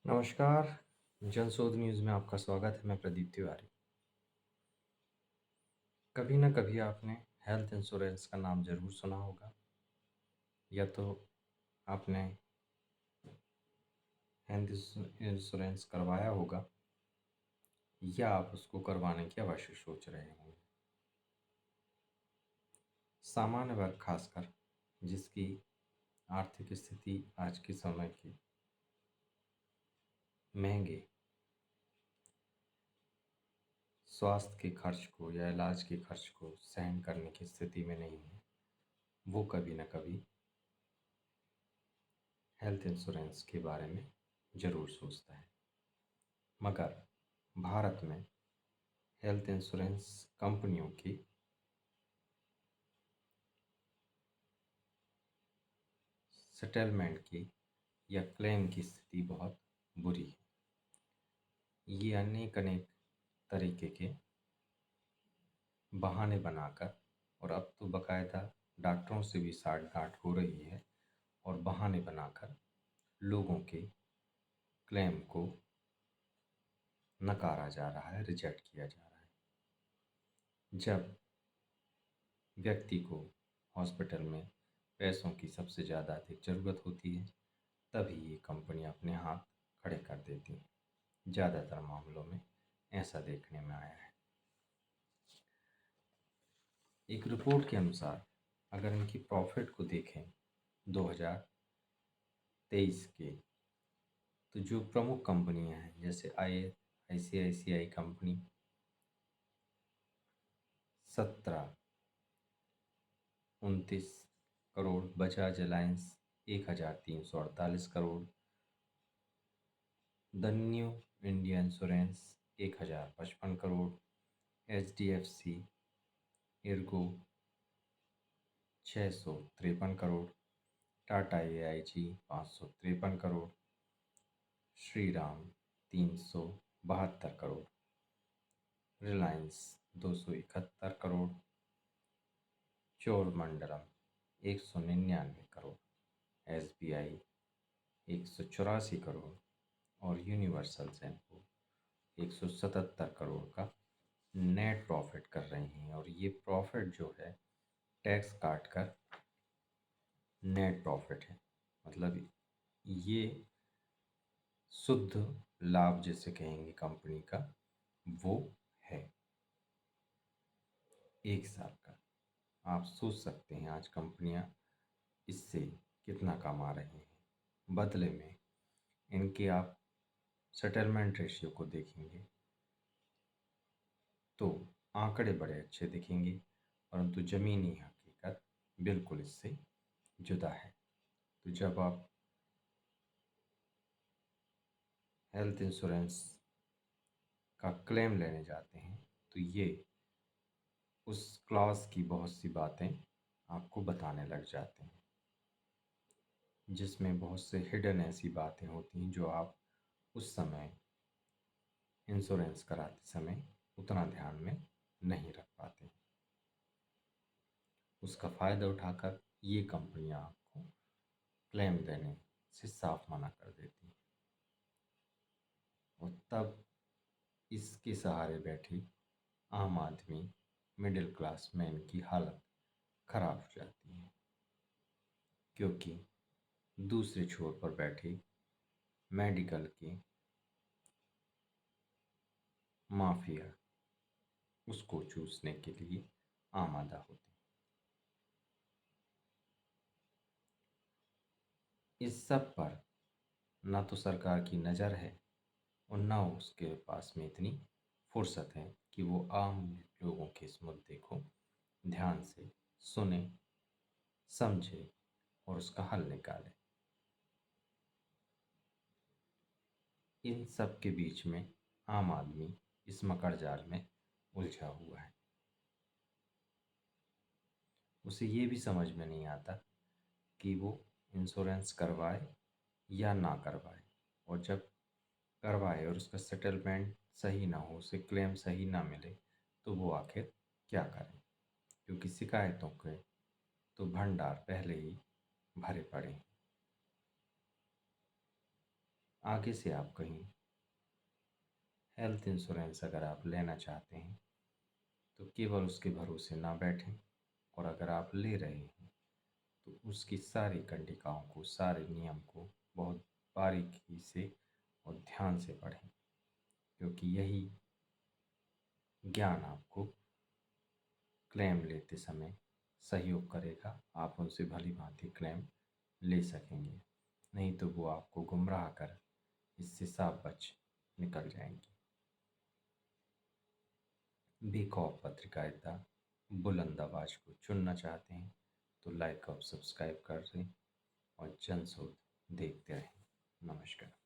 नमस्कार। जनशोध न्यूज़ में आपका स्वागत है। मैं प्रदीप तिवारी। कभी न कभी आपने हेल्थ इंश्योरेंस का नाम ज़रूर सुना होगा, या तो आपने हेल्थ इंश्योरेंस करवाया होगा, या आप उसको करवाने की अवश्य सोच रहे होंगे। सामान्य वर्ग खासकर, जिसकी आर्थिक स्थिति आज के समय के महंगे स्वास्थ्य के खर्च को या इलाज के खर्च को सहन करने की स्थिति में नहीं है, वो कभी न कभी हेल्थ इंश्योरेंस के बारे में ज़रूर सोचता है। मगर भारत में हेल्थ इंश्योरेंस कंपनियों की सेटलमेंट की या क्लेम की स्थिति बहुत बुरी है। ये अनेक अनेक तरीके के बहाने बनाकर, और अब तो बाकायदा डॉक्टरों से भी साठ गांठ हो रही है, और बहाने बनाकर लोगों के क्लेम को नकारा जा रहा है, रिजेक्ट किया जा रहा है। जब व्यक्ति को हॉस्पिटल में पैसों की सबसे ज़्यादा अधिक ज़रूरत होती है, तभी ये कंपनी अपने हाथ खड़े कर देती है। ज़्यादातर मामलों में ऐसा देखने में आया है। एक रिपोर्ट के अनुसार अगर इनकी प्रॉफिट को देखें 2023 के, तो जो प्रमुख कंपनियां हैं जैसे ICICI company 1729 crore, Bajaj alliance 1348 crore, the new India insurance 1055 crore, HDFC Ergo 653 crore, Tata AIG 553 crore, Shriram 372 crore, Reliance 271 crore, Cholamandalam 199 crore, SBI 184 crore और यूनिवर्सल सैंको 177 करोड़ का नेट प्रॉफिट कर रही हैं। और ये प्रॉफिट जो है टैक्स काट कर नेट प्रॉफिट है, मतलब ये शुद्ध लाभ जिसे कहेंगे कंपनी का, वो है एक साल का। आप सोच सकते हैं आज कंपनियां इससे कितना कमा रही हैं। बदले में इनके आप सेटलमेंट रेशियो को देखेंगे तो आंकड़े बड़े अच्छे दिखेंगे, परंतु ज़मीनी हकीकत बिल्कुल इससे जुदा है। तो जब आप हेल्थ इंश्योरेंस का क्लेम लेने जाते हैं तो ये उस क्लॉज की बहुत सी बातें आपको बताने लग जाते हैं, जिसमें बहुत से हिडन ऐसी बातें होती हैं जो आप उस समय इंश्योरेंस कराते समय उतना ध्यान में नहीं रख पाते। उसका फ़ायदा उठाकर ये कंपनियां आपको क्लेम देने से साफ मना कर देती हैं, और तब इसके सहारे बैठी आम आदमी, मिडिल क्लास मैन की हालत खराब हो जाती है, क्योंकि दूसरे छोर पर बैठे मेडिकल के माफिया उसको चूसने के लिए आमादा होते हैं। इस सब पर ना तो सरकार की नज़र है, और ना उसके पास में इतनी फुर्सत है कि वो आम लोगों के इस मुद्दे को ध्यान से सुने, समझे और उसका हल निकाले। इन सब के बीच में आम आदमी इस मकड़ जाल में उलझा हुआ है। उसे ये भी समझ में नहीं आता कि वो इंश्योरेंस करवाए या ना करवाए, और जब करवाए और उसका सेटलमेंट सही ना हो, उसे क्लेम सही ना मिले, तो वो आखिर क्या करें, क्योंकि शिकायतों के तो भंडार पहले ही भरे पड़े हैं। आगे से आप कहीं हेल्थ इंश्योरेंस अगर आप लेना चाहते हैं तो केवल उसके भरोसे ना बैठें, और अगर आप ले रहे हैं तो उसकी सारी कंडिकाओं को, सारे नियम को बहुत बारीकी से और ध्यान से पढ़ें, क्योंकि यही ज्ञान आपको क्लेम लेते समय सहयोग करेगा। आप उनसे भली भांति क्लेम ले सकेंगे, नहीं तो वो आपको गुमराह कर इससे साफ बच निकल जाएंगी। बेखौफ पत्रकारिता बुलंद आवाज को चुनना चाहते हैं तो लाइक और सब्सक्राइब कर दें और जनशोध देखते रहें। नमस्कार।